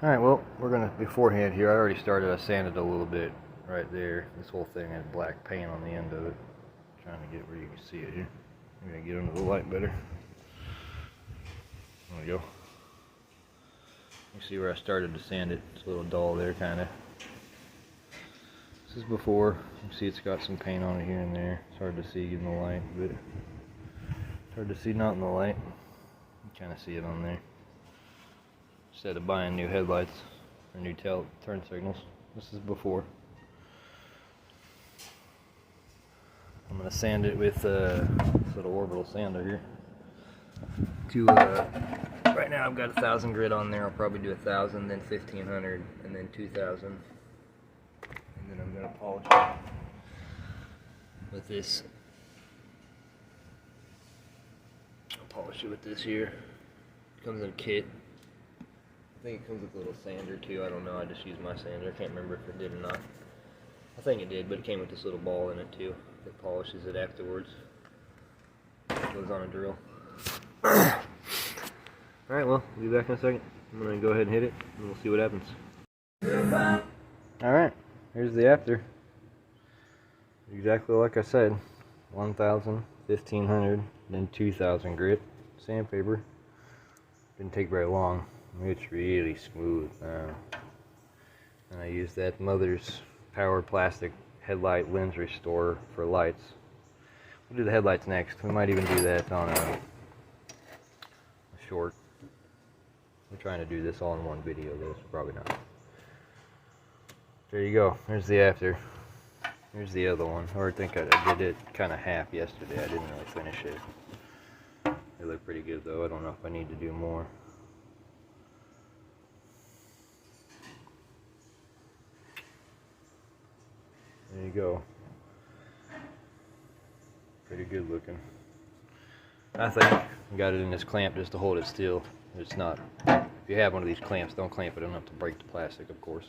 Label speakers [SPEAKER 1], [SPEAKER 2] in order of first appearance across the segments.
[SPEAKER 1] Alright, well, we're going to, beforehand here, I already started, I sanded a little bit right there. This whole thing had black paint on the end of it. Trying to get where you can see it here. I'm going to get under the light better. There we go. You see where I started to sand it. It's a little dull there, kind of. This is before. You see it's got some paint on it here and there. It's hard to see in the light, but it's hard to see not in the light. You kind of see it on there. Instead of buying new headlights or new turn signals. This is before. I'm going to sand it with this little orbital sander here. Right now I've got 1,000 grit on there. I'll probably do 1,000, then 1,500, and then 2,000. And then I'm going to polish it with this. I'll polish it with this here. It comes in a kit. I think it comes with a little sander too. I don't know. I just used my sander. I can't remember if it did or not. I think it did, but it came with this little ball in it too that polishes it afterwards. It goes on a drill. Alright, well, we'll be back in a second. I'm going to go ahead and hit it, and we'll see what happens. Alright, here's the after. Exactly like I said. 1,000, 1,500, then 2,000 grit. Sandpaper. Didn't take very long. It's really smooth now. And I use that Mother's Power Plastic Headlight Lens Restorer for lights. We'll do the headlights next. We might even do that on a short. We're trying to do this all in one video though, so probably not. There you go. There's the after. Here's the other one. Or I think I did it kind of half yesterday. I didn't really finish it. They look pretty good though. I don't know if I need to do more. There you go. Pretty good looking. I think I got it in this clamp just to hold it still. It's not. If you have one of these clamps, don't clamp it enough to break the plastic, of course.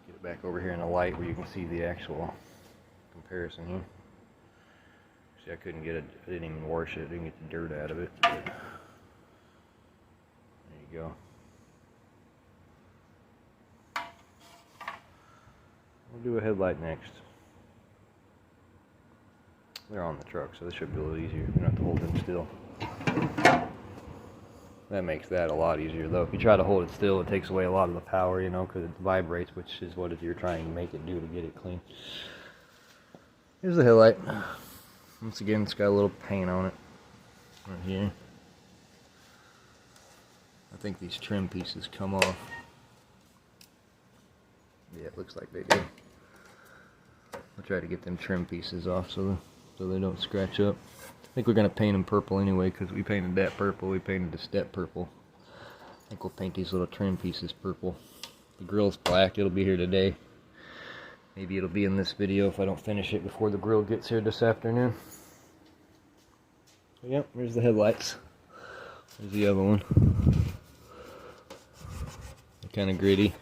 [SPEAKER 1] Get it back over here in the light where you can see the actual comparison here. See, I couldn't get it. I didn't even wash it. I didn't get the dirt out of it. But there you go. We'll do a headlight next. They're on the truck, so this should be a little easier. You don't have to hold them still. That makes that a lot easier, though. If you try to hold it still, it takes away a lot of the power, you know, because it vibrates, which is what you're trying to make it do to get it clean. Here's the headlight. Once again, it's got a little paint on it right here. I think these trim pieces come off. Yeah, it looks like they do. I'll try to get them trim pieces off so they don't scratch up. I think we're going to paint them purple anyway because we painted that purple. We painted the step purple. I think we'll paint these little trim pieces purple. The grill's black. It'll be here today. Maybe it'll be in this video if I don't finish it before the grill gets here this afternoon. So, yep, here's the headlights. There's the other one. They're kind of gritty.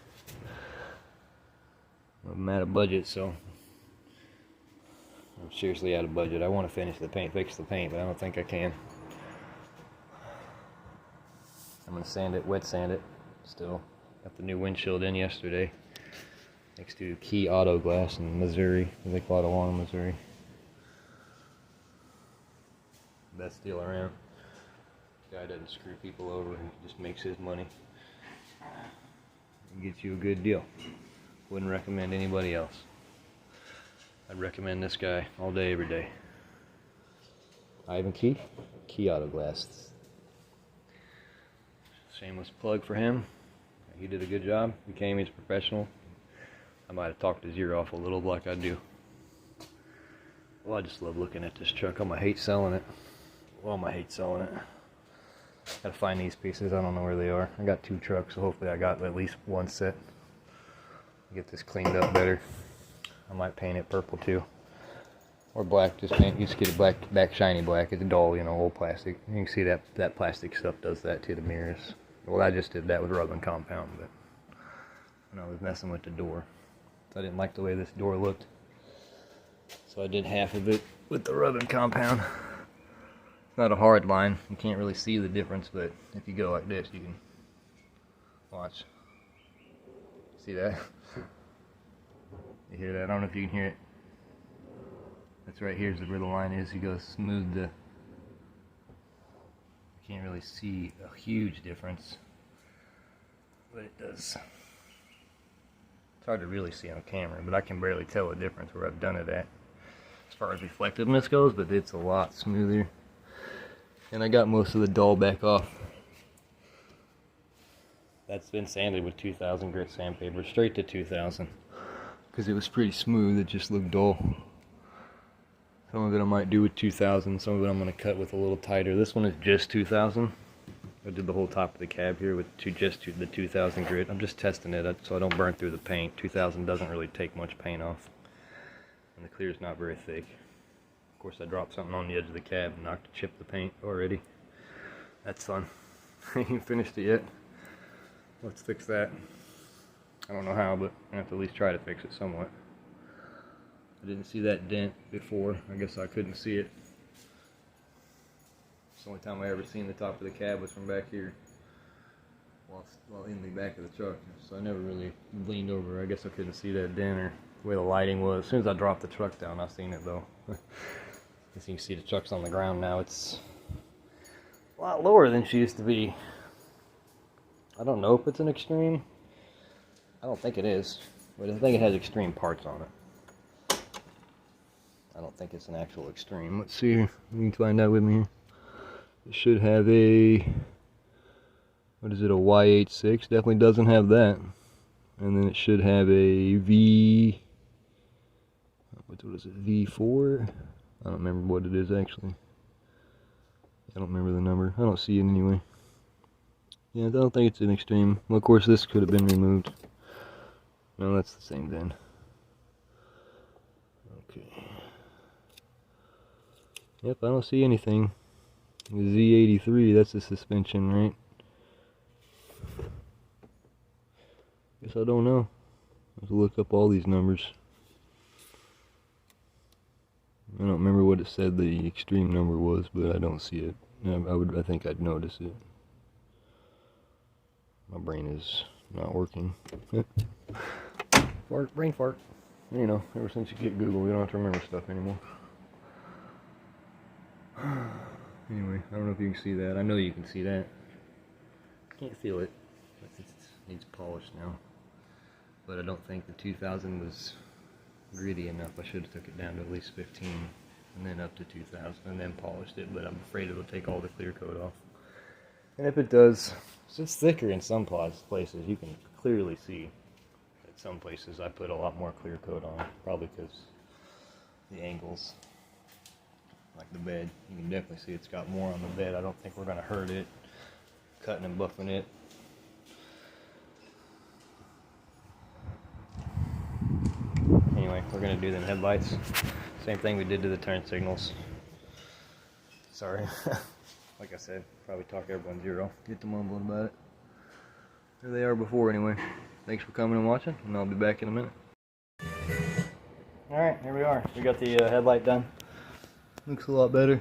[SPEAKER 1] I'm out of budget, so I'm seriously out of budget. I want to fix the paint, but I don't think I can. I'm going to sand it, wet sand it still. Got the new windshield in yesterday. Next to Key Auto Glass in Missouri. They call it Awana, Missouri. Best deal around. Guy doesn't screw people over, he just makes his money. He gets you a good deal. Wouldn't recommend anybody else. I'd recommend this guy all day, every day. Ivan Key Auto Glass. Shameless plug for him. He did a good job. He's professional. I might have talked his ear off a little like I do. Well, I just love looking at this truck. I'm gonna hate selling it. Well, I'm gonna hate selling it. Gotta find these pieces. I don't know where they are. I got 2 trucks, so hopefully I got at least one set. Get this cleaned up better. I might paint it purple too, or black. Just get a back shiny black. It's dull, you know, old plastic. You can see that plastic stuff does that to the mirrors. Well, I just did that with rubbing compound, but when I was messing with the door, I didn't like the way this door looked, so I did half of it with the rubbing compound. It's not a hard line. You can't really see the difference, but if you go like this, you can Watch. See that? You hear that? I don't know if you can hear it. That's right here's where the line is. You go smooth to... Can't really see a huge difference, but it does. It's hard to really see on camera, but I can barely tell the difference where I've done it at as far as reflectiveness goes, but it's a lot smoother. And I got most of the dull back off. That's been sanded with 2000 grit sandpaper, straight to 2000, because it was pretty smooth. It just looked dull. Some of it I might do with 2000, some of it I'm going to cut with a little tighter. This one is just 2000. I did the whole top of the cab here with the 2000 grit. I'm just testing it so I don't burn through the paint. 2000 doesn't really take much paint off. And the clear is not very thick. Of course I dropped something on the edge of the cab and knocked chipped the paint already. That's fun. I ain't finished it yet. Let's fix that. I don't know how, but I have to at least try to fix it somewhat. I didn't see that dent before. I guess I couldn't see it. It's the only time I ever seen the top of the cab was from back here, while in the back of the truck. So I never really leaned over. I guess I couldn't see that dent or the way the lighting was. As soon as I dropped the truck down, I seen it though. As you can see, the truck's on the ground now. It's a lot lower than she used to be. I don't know if it's an Extreme. I don't think it is, but I think it has Extreme parts on it. I don't think it's an actual Extreme. Let's see here. You can find out with me here. It should have a... What is it? A Y86. Definitely doesn't have that. And then it should have a V... What is it? V4? I don't remember what it is actually. I don't remember the number. I don't see it anyway. Yeah, I don't think it's an Extreme. Well, of course, this could have been removed. No, that's the same then. Okay. Yep, I don't see anything. The Z83, that's the suspension, right? Guess I don't know. Let's look up all these numbers. I don't remember what it said the Extreme number was, but I don't see it. I think I'd notice it. My brain is not working. Fart, brain fart. You know, ever since you get Google, we don't have to remember stuff anymore. Anyway, I don't know if you can see that. I know you can see that. Can't feel it. It needs polish now. But I don't think the 2000 was gritty enough. I should have took it down to at least 15 and then up to 2000 and then polished it, but I'm afraid it'll take all the clear coat off. And if it does, it's thicker in some places. You can clearly see at some places I put a lot more clear coat on, probably because the angles, like the bed, you can definitely see it's got more on the bed. I don't think we're going to hurt it cutting and buffing it. Anyway, we're going to do them headlights. Same thing we did to the turn signals. Sorry. Like I said, probably talk everyone zero. Get them mumbling about it. There they are before anyway. Thanks for coming and watching, and I'll be back in a minute. Alright, here we are. We got the headlight done. Looks a lot better.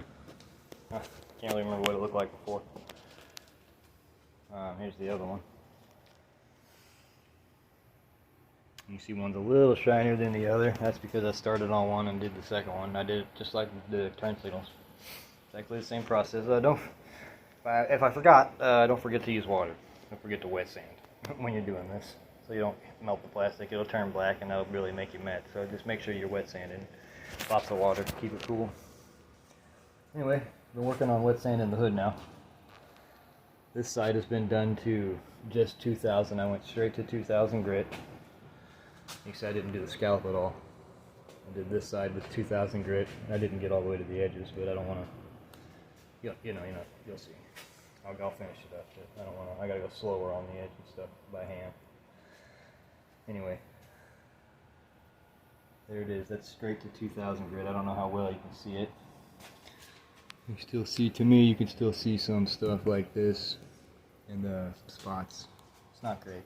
[SPEAKER 1] Can't really remember what it looked like before. Here's the other one. You see one's a little shinier than the other. That's because I started on one and did the second one. I did it just like the turn signals. Exactly the same process. If I forgot, don't forget to use water. Don't forget to wet sand when you're doing this, so you don't melt the plastic. It'll turn black and that'll really make you mad. So just make sure you're wet sanding. Lots of water to keep it cool. Anyway, been working on wet sanding the hood now. This side has been done to just 2000. I went straight to 2000 grit. You see, I didn't do the scallop at all. I did this side with 2000 grit. I didn't get all the way to the edges, but I don't want to. You'll see. I'll finish it up. But I don't want to. I gotta go slower on the edge and stuff by hand. Anyway, there it is. That's straight to 2000 grit. I don't know how well you can see it. You can still see, to me, you can still see some stuff like this and spots. It's not great.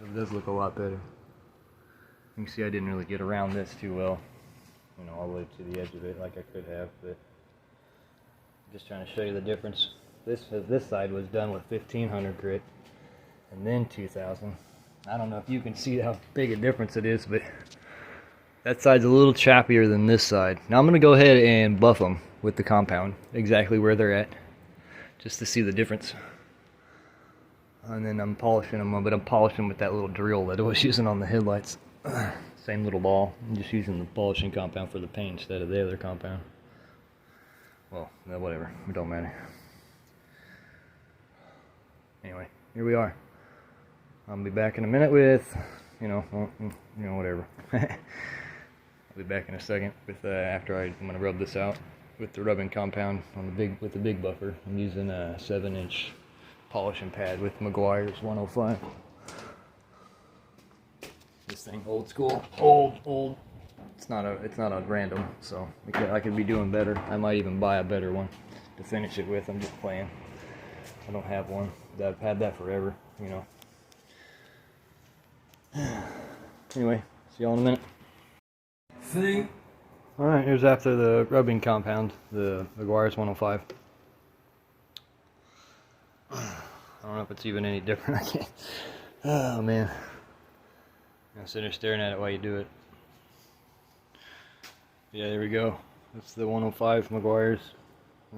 [SPEAKER 1] It does look a lot better. You can see I didn't really get around this too well, all the way to the edge of it like I could have, but I'm just trying to show you the difference. This side was done with 1500 grit, and then 2000. I don't know if you can see how big a difference it is, but that side's a little choppier than this side. Now I'm going to go ahead and buff them with the compound, exactly where they're at, just to see the difference. And then I'm polishing them, but I'm polishing with that little drill that I was using on the headlights. Same little ball. I'm just using the polishing compound for the paint instead of the other compound. Well, no, whatever. It don't matter. Anyway, here we are. I'll be back in a minute with, whatever. I'll be back in a second with after I'm gonna rub this out with the rubbing compound on the big buffer. I'm using a 7-inch polishing pad with Meguiar's 105. This thing, old school, old. It's not a random, so I could be doing better. I might even buy a better one to finish it with. I'm just playing. I don't have one. I've had that forever, you know. Anyway, see y'all in a minute. Alright, here's after the rubbing compound, the Meguiar's 105. I don't know if it's even any different. I can't. Oh man. I'm sitting there staring at it while you do it. Yeah, there we go. That's the 105 Meguiar's.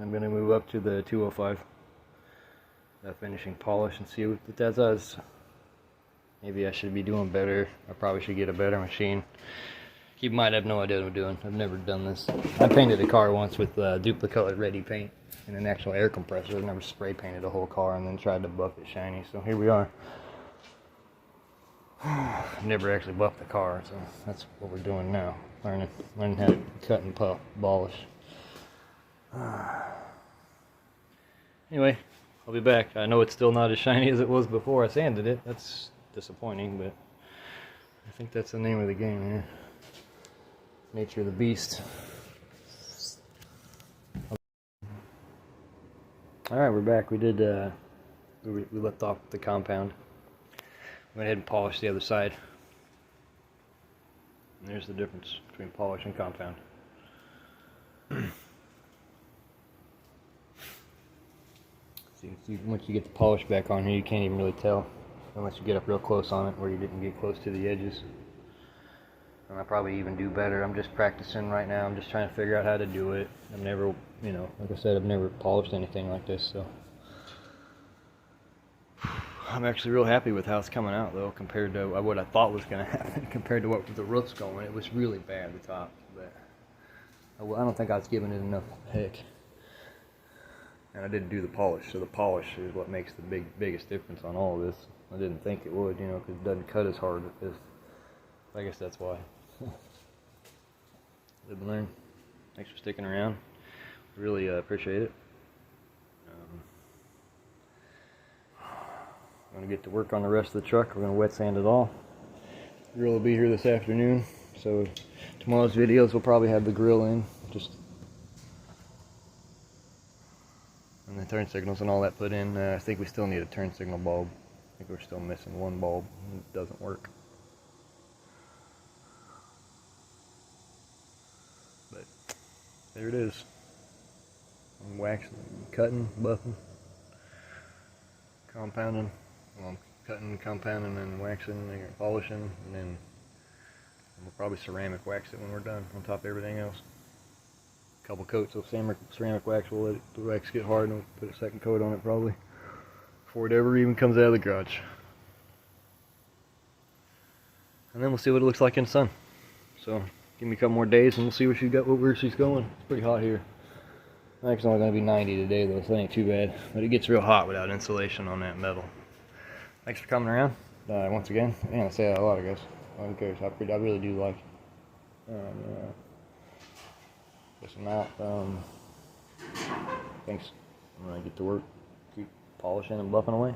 [SPEAKER 1] I'm going to move up to the 205. That finishing polish and see what that does. Maybe I should be doing better. I probably should get a better machine. You might have no idea what I'm doing. I've never done this. I painted a car once with duplicate ready paint and an actual air compressor. I've never spray painted a whole car and then tried to buff it shiny. So here we are. I've never actually buffed the car, so that's what we're doing now. Learning how to cut and polish. Anyway, I'll be back. I know it's still not as shiny as it was before I sanded it. That's disappointing, but I think that's the name of the game here. Nature of the beast. Alright, we're back. We did, we left off the compound. Went ahead and polished the other side. And there's the difference between polish and compound. See, once you get the polish back on here, you can't even really tell unless you get up real close on it where you didn't get close to the edges. And I'll probably even do better. I'm just practicing right now. I'm just trying to figure out how to do it. I've never, like I said, I've never polished anything like this, so. I'm actually real happy with how it's coming out, though, compared to what I thought was going to happen, compared to what the roof's going. It was really bad, the top, but I don't think I was giving it enough heck. And I didn't do the polish, so the polish is what makes the biggest difference on all of this. I didn't think it would, because it doesn't cut as hard with this. I guess that's why. Live and learn. Thanks for sticking around. Really appreciate it. I'm going to get to work on the rest of the truck. We're going to wet sand it all. The grill will be here this afternoon, so tomorrow's videos will probably have the grill in, and the turn signals and all that put in. I think we still need a turn signal bulb. I think we're still missing one bulb. It doesn't work. But there it is. I'm waxing, cutting, buffing, compounding. Well, I'm cutting, compounding, and waxing, and polishing, and then we'll probably ceramic wax it when we're done on top of everything else. A couple coats of ceramic wax. We'll let the wax get hard and we'll put a second coat on it probably before it ever even comes out of the garage. And then we'll see what it looks like in the sun. So give me a couple more days and we'll see where she's going. It's pretty hot here. I think it's only going to be 90 today though, so it ain't too bad. But it gets real hot without insulation on that metal. Thanks for coming around. Once again, man, I say that a lot, I guess. Who cares? I really do like it. Guess I'm out. Thanks. I'm going to get to work, keep polishing and buffing away.